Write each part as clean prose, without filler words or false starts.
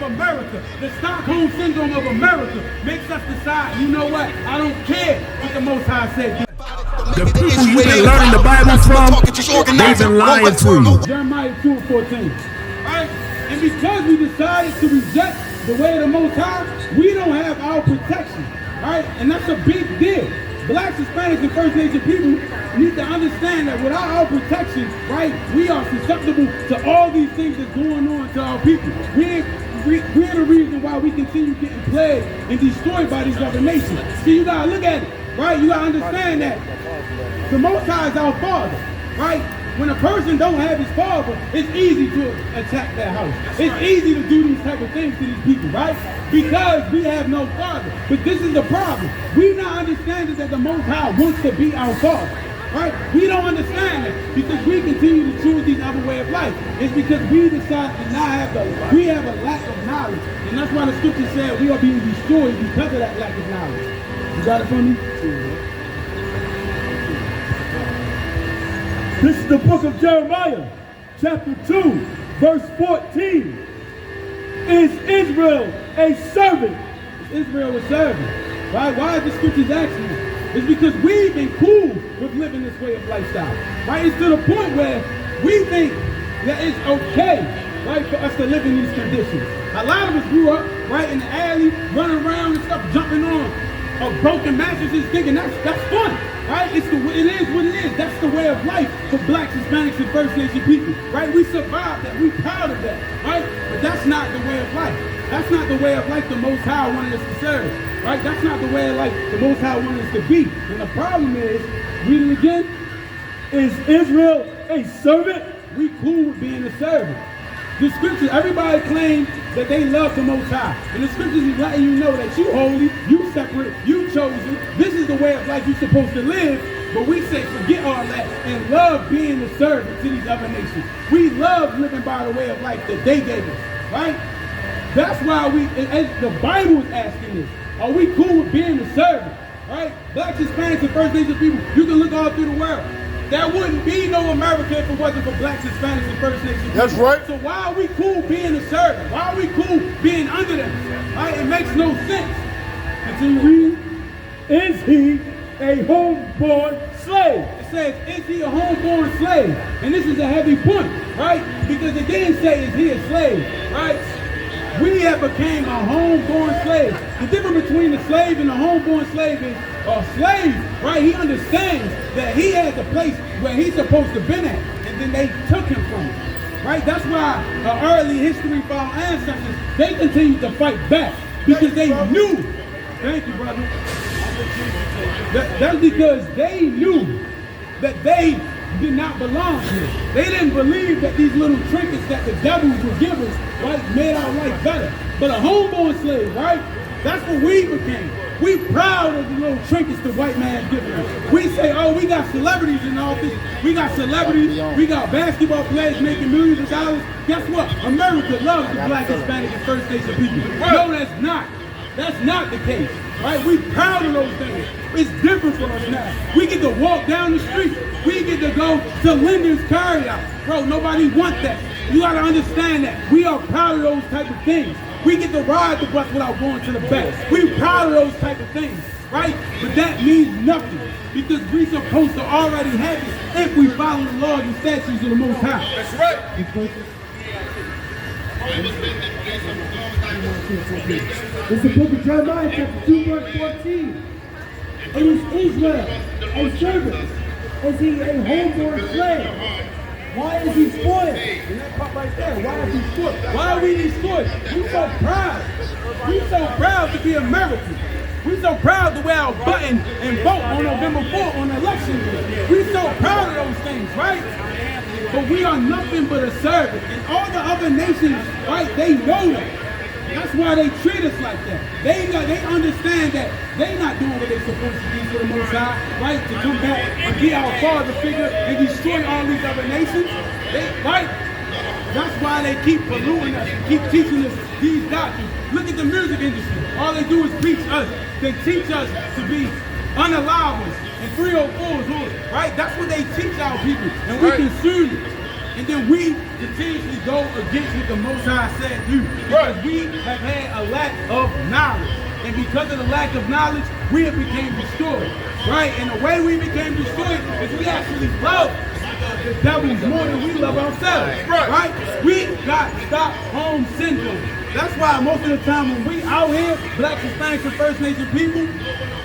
America, the Stockholm Syndrome of America makes us decide, you know what, I don't care what the Most High said. The people you've been learning the Bible from, they've been lying to you. Jeremiah 2:14. Right? And because we decided to reject the way of the Most High, we don't have our protection. Right? And that's a big deal. Blacks, Hispanics, and First Nation people need to understand that without our protection, right, we are susceptible to all these things that's going on to our people. We're the reason why we continue getting plagued and destroyed by these other nations. See, you gotta look at it, right? You gotta understand that the Most High is our Father, right? When a person don't have his father, it's easy to attack their house. It's easy to do these type of things to these people, right? Because we have no father. But this is the problem. We not understanding that the Most High wants to be our Father, right? We don't understand that because we continue to choose these other way of life. It's because we decide to not have we have a lack of knowledge. And that's why the scripture said we are being destroyed because of that lack of knowledge. You got it for me? This is the book of Jeremiah, chapter 2, verse 14. Is Israel a servant? Is Israel a servant? Why is the scriptures asking that? It's because we've been cool with living this way of lifestyle. Right? It's to the point where we think that it's okay, right, for us to live in these conditions. A lot of us grew up, right, in the alley, running around and stuff, jumping on broken mattresses, thinking that's fun. Right? It is what it is. That's the way of life for Blacks, Hispanics, and First Nation people. Right? We survived that. We proud of that. Right? But that's not the way of life. That's not the way of life the Most High wanted us to serve. Right? That's not the way of life the Most High wanted us to be. And the problem is, read it again. Is Israel a servant? We cool with being a servant. The scriptures, everybody claims that they love the Most High. And the scriptures is letting you know that you holy, you separate, you chosen. This is the way of life you're supposed to live. But we say forget all that and love being a servant to these other nations. We love living by the way of life that they gave us. Right? That's why the Bible is asking this. Are we cool with being a servant? Right? Blacks, Hispanics, and First Nation people, you can look all through the world. There wouldn't be no America if it wasn't for Blacks, Hispanics, and First Nation people. That's right. So why are we cool being a servant? Why are we cool being under them? Right? It makes no sense. Continue reading. Is he a homeborn slave? It says, is he a homeborn slave? And this is a heavy point, right? Because it didn't say, is he a slave, right? We have became a homeborn slave. The difference between a slave and a homeborn slave is a slave, right? He understands that he has a place where he's supposed to be at, and then they took him from it, right? That's why early history for our ancestors, they continued to fight back because they knew. Thank you, brother. That's because they knew that they did not belong here. They didn't believe that these little trinkets that the devils would give us, right, made our life better. But a homeborn slave, right, that's what we became. We proud of the little trinkets the white man's giving us. We say, oh, we got celebrities in office. We got celebrities. We got basketball players making millions of dollars. Guess what? America loves the Black, Hispanic, and First Nation people. No, that's not. That's not the case. Right? We proud of those things. It's different for us now. We get to walk down the street. We get to go to Linden's carryout. Bro, nobody wants that. You got to understand that. We are proud of those type of things. We get to ride the bus without going to the back. We proud of those type of things. Right? But that means nothing. Because we're supposed to already have it if we follow the laws and statutes of the Most High. That's right. It's the book of Jeremiah, chapter 2, verse 14. And is Israel a servant? Is he a homeborn slave? Why is he spoiled? And that part right there, why is he spoiled? Why are we destroyed? We're so proud. We're so proud to be Americans. We're so proud to wear our button and vote on November 4th on election day. We're so proud of those things, right? But we are nothing but a servant. And all the other nations, right, they know that. That's why they treat us like that. They understand that they're not doing what they're supposed to do for the Most High, right? To come back and be our father figure and destroy all these other nations, right? That's why they keep polluting us and keep teaching us these doctrines. Look at the music industry. All they do is preach us. They teach us to be unallowers and 304s, right? That's what they teach our people, and we consume it. And then we continuously go against what the Most High said do. Because we have had a lack of knowledge. And because of the lack of knowledge, we have became destroyed. Right? And the way we became destroyed is we actually love the devils more than we love ourselves. Right? We got Stockholm syndrome. That's why most of the time when we out here, blacks, Hispanics, and First Nation people,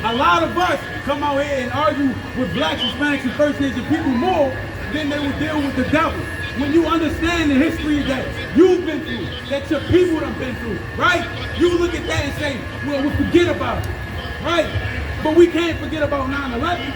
a lot of us come out here and argue with blacks, Hispanics, and First Nation people more than they would deal with the devil. When you understand the history that you've been through, that your people have been through, right? You look at that and say, well, we'll forget about it, right? But we can't forget about 9/11,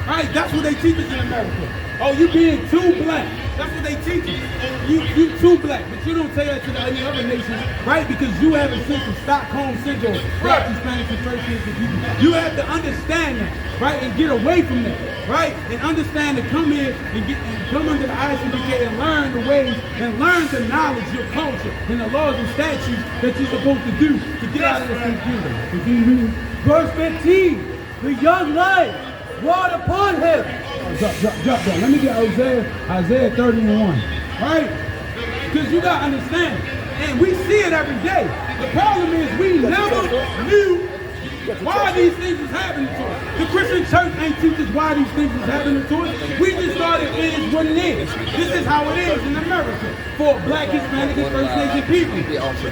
right? That's what they teach us in America. Oh, you being too black. That's what they teach us. You too black, but you don't say that to any other nations, right? Because you have a sense of Stockholm syndrome, black, Hispanics, and First Nation people. You have to understand that, right, and get away from that, right, and understand to come here and come under the ISUPK and learn the ways and learn the knowledge, your culture, and the laws and statutes that you're supposed to do to get out of this kingdom. Verse 15, the young lion roared upon him. Drop that. Let me get Isaiah 30:1. Right? Because you got to understand. And we see it every day. The problem is we never knew why these things was happening to us. The Christian church ain't teach us why these things was happening to us. We just thought it is what it is. This is how it is in America for black, Hispanic, and First Nation people.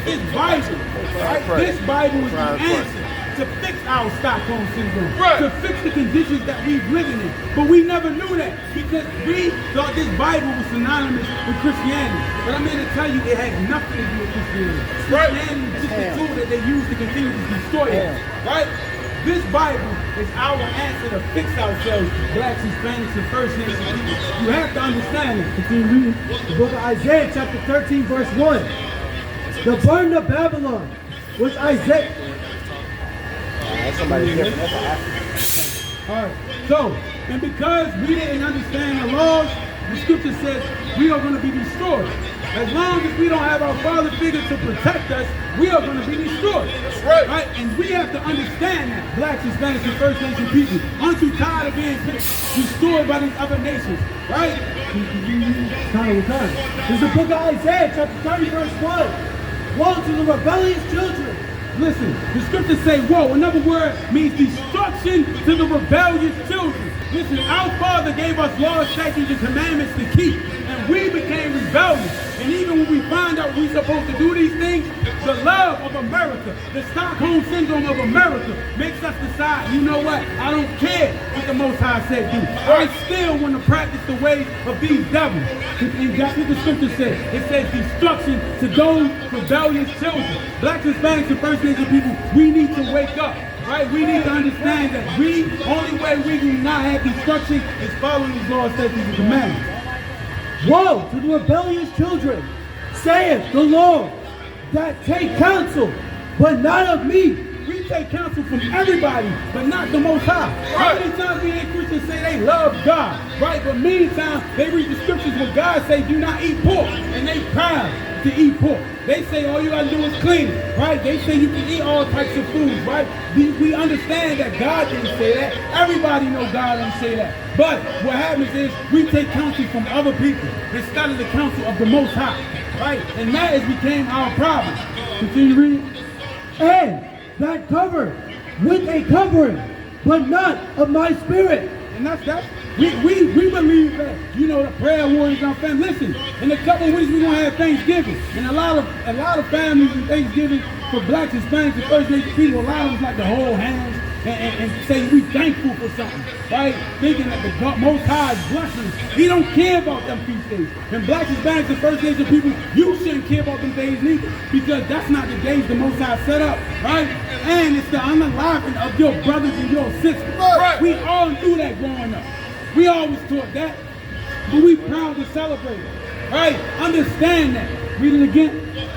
This Bible, right? This Bible is the answer to fix our Stockholm syndrome, to fix the conditions that we've living in. But we never knew that because we thought this Bible was synonymous with Christianity. But I'm here to tell you it has nothing to do with Christianity. Christianity is just a tool that they use to continue to destroy us, right? This Bible is our answer to fix ourselves, blacks, Hispanics, and First Nation people. You have to understand it. Continue reading the book of Isaiah, chapter 13, verse 1. The burden of Babylon was Isaiah. That's somebody different. That's an African. All right. So, and because we didn't understand the laws, the scripture says we are going to be destroyed. As long as we don't have our father figure to protect us, we are going to be destroyed. That's right. Right? And we have to understand that, blacks, Hispanics, and First Nation people. Aren't you tired of being destroyed by these other nations? Right? Time. This is the book of Isaiah, chapter 30, verse 1. Woe to the rebellious children. Listen, the scriptures say woe. Another word means destruction to the rebellious children. Listen, our Father gave us laws, statutes, and commandments to keep, and we became rebellious. And even when we find out we're supposed to do these things, the love of America, the Stockholm syndrome of America, makes us decide, you know what, I don't care what the Most High said do. I still want to practice the ways of these devils. And that's what the scripture says. It says destruction to those rebellious children. Blacks, Hispanics, and First Nation people, we need to wake up. Right? We need to understand that only way we do not have destruction is following these laws, statutes, and commandments. Woe to the rebellious children, saith the Lord, that take counsel, but not of me. We take counsel from everybody, but not the Most High. How many times we hear Christians say they love God, right? But meantime, they read the scriptures where God say, do not eat pork, and they proud to eat pork. They say all you gotta do is clean it, right? They say you can eat all types of foods, right? We understand that God didn't say that. Everybody knows God didn't say that. But what happens is we take counsel from other people instead of the counsel of the Most High, right? And that has became our problem. Continue reading. And that covered with a covering, but not of my spirit. And we believe that, you know, the prayer warriors in our family. Listen, in a couple of weeks we're gonna have Thanksgiving. And a lot of families in Thanksgiving for blacks, Hispanics, and First Nation people, a lot of them like to hold hands and say we thankful for something, right? Thinking that the Most High's blessings, He don't care about them feast days. And blacks, Hispanics, and First Nation people, you shouldn't care about them days neither, because that's not the days the Most High set up, right? And it's the unaliving of your brothers and your sisters. Right. We all knew that growing up. We always taught that, but we proud to celebrate it, right? Understand that. Read it again.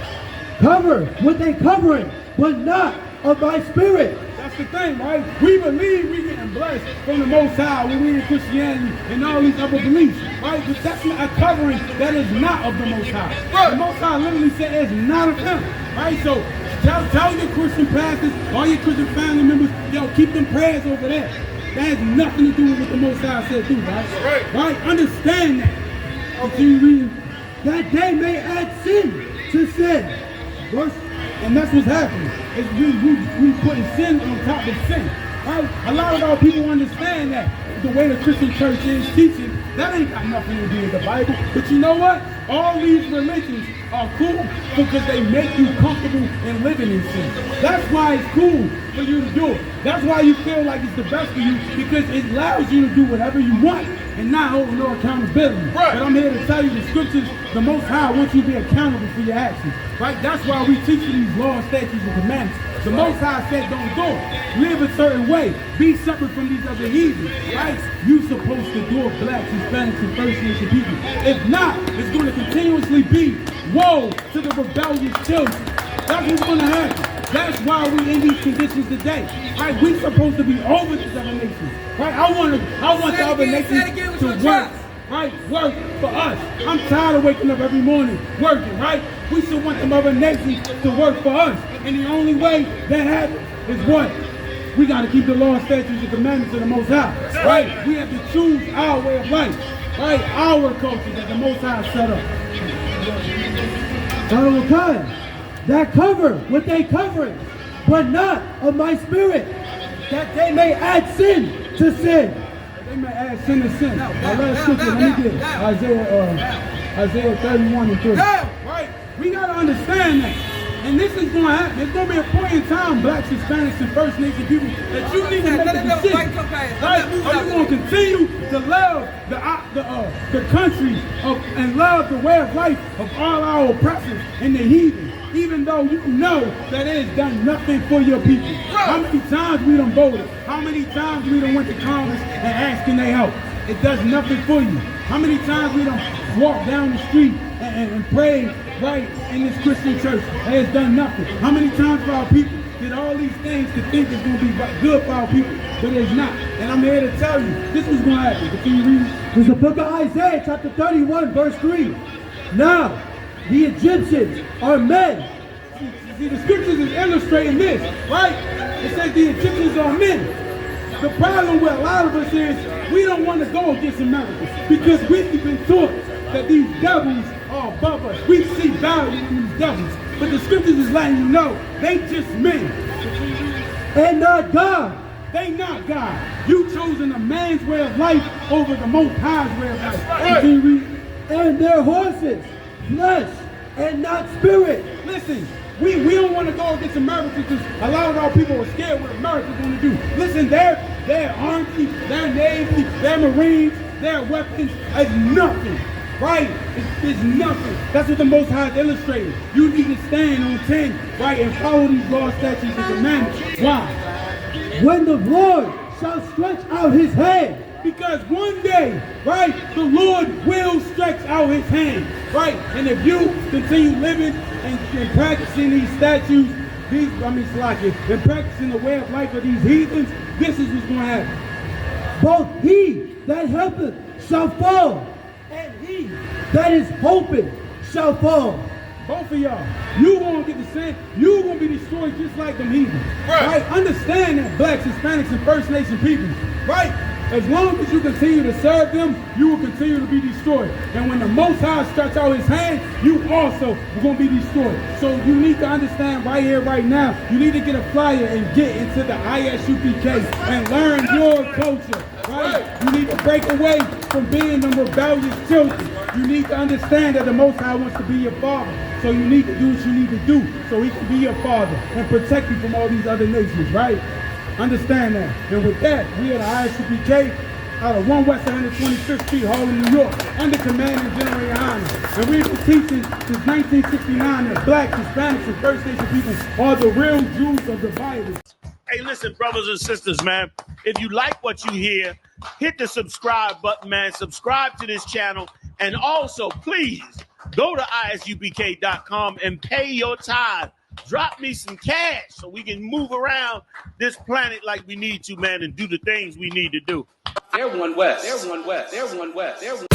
Covered with a covering, but not of my spirit. That's the thing, right? We believe we getting blessed from the Most High when we in Christianity and all these other beliefs, right? But that's not a covering that is not of the Most High. Right. The Most High literally said it's not of Him, right? So tell your Christian pastors, all your Christian family members, yo, keep them prayers over there. That has nothing to do with what the Most High said do, right? Right. Right? Understand that. Continue reading. that they may add sin to sin. And that's what's happening. Is we putting sin on top of sin. Right? A lot of our people understand that the way the Christian church is teaching, that ain't got nothing to do with the Bible. But you know what? All these religions are cool because they make you comfortable in living in sin. That's why it's cool for you to do it. That's why you feel like it's the best for you, because it allows you to do whatever you want and not hold no accountability. Right. But I'm here to tell you the scriptures, the Most High wants you to be accountable for your actions. Right? That's why we teach you these laws, statutes, and commandments. The Most High said don't do it. Live a certain way. Be separate from these other heathens. Right? You supposed to do it, blacks, Hispanics, and First Nation people. If not, it's going to continuously be woe to the rebellious children. That's what's going to happen. That's why we in these conditions today. Right? We supposed to be over these other nations. Right? I want the other nations to work. Right? Work for us. I'm tired of waking up every morning working, right? We should want them other nations to work for us. And the only way that happens is what? We got to keep the law, statutes, and commandments of the Most High. Right? We have to choose our way of life. Right? Our culture that the Most High set up. That cover what they covering, but not of my spirit, that they may add sin to sin. They may add sin to sin. Last scripture, let me get it. Isaiah 31 and 3. Right? We got to understand that. And this is going to happen. There's going to be a point in time, blacks, Hispanics, and First Nation people, that you need to make a decision. Right? Are you going to continue to love the country and love the way of life of all our oppressors and the heathen, even though you know that it has done nothing for your people? How many times we done voted? How many times we done went to Congress and asked can they help? It does nothing for you. How many times we done walked down the street and prayed right in this Christian church? It has done nothing. How many times for our people did all these things to think it's going to be good for our people, but it's not. And I'm here to tell you, this was going to happen. Continue reading. There's the book of Isaiah, chapter 31, verse 3. Now, the Egyptians are men. See, the scriptures is illustrating this, right? It says the Egyptians are men. The problem with a lot of us is we don't want to go against America because we've been taught that these devils are above us. We see value in these devils. But the scriptures is letting you know they just men. And not God. They not God. You chosen a man's way of life over the Most High's way of life. Right. And their horses, flesh and not spirit. Listen, we don't want to go against America because a lot of our people are scared what America's going to do. Listen, their army, their navy, their marines, their weapons is nothing. Right? It's nothing. That's what the Most High is illustrating. You need to stand on 10, right, and follow these laws, statutes, and commandments. Why? When the Lord shall stretch out his hand. Because one day, right, the Lord will stretch out his hand, right? And if you continue living and practicing these statutes, and practicing the way of life of these heathens, this is what's going to happen. Both he that helpeth shall fall, and he that is hoping shall fall. Both of y'all, you won't get the same. You gonna be destroyed just like them heathens. Right? Understand that blacks, Hispanics, and First Nation people, right? As long as you continue to serve them, you will continue to be destroyed. And when the Most High stretch out his hand, you also are going to be destroyed. So you need to understand right here, right now, you need to get a flyer and get into the ISUPK and learn your culture. Right? You need to break away from being the rebellious children. You need to understand that the Most High wants to be your father. So you need to do what you need to do so he can be your father and protect you from all these other nations, right? Understand that. And with that, we are the ISUPK out of 1 West 125th Street, Harlem, New York, under command of GEN.YAHANNA. And we've been teaching since 1969 that blacks, Hispanics, and First Nation people are the real Jews of the Bible. Hey, listen, brothers and sisters, man. If you like what you hear, hit the subscribe button, man. Subscribe to this channel. And also, please, go to ISUPK.com and pay your tithe. Drop me some cash so we can move around this planet like we need to, man, and do the things we need to do. They're one West. They're one West. They're one West. They're one